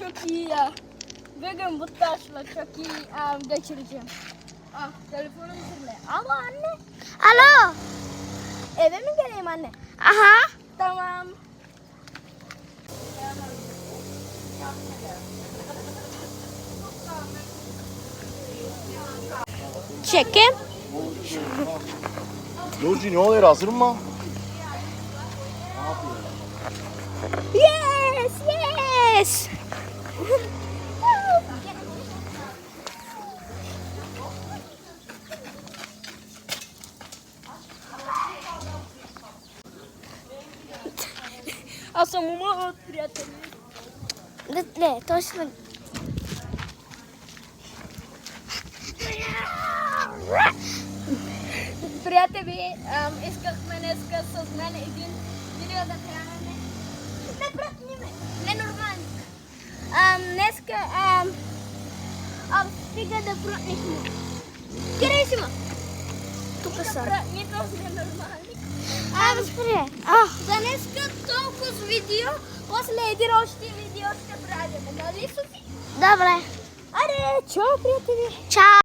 çok iyi ya. Bugün bu taşla çok iyi geçireceğim. Ah, telefonum zırle. Ama anne. Alo. Eve mi geleyim anne? Aha. Tamam. Çekim. Nurci ne oluyor, hazır mı? Yes, yes. А самому от приятели. Детле, точно. Приятели, искахме днеска с мен един видео да хранеме. Не пратниме, ненормално. Днеска стига да пратнихме. Къде си ма? Тук са. Ние този ненормални. Спре. А, За днеска толкова с видео, после един още видео ще правим. Нали, Софи? добре. Аре, чао, приятели! Чао.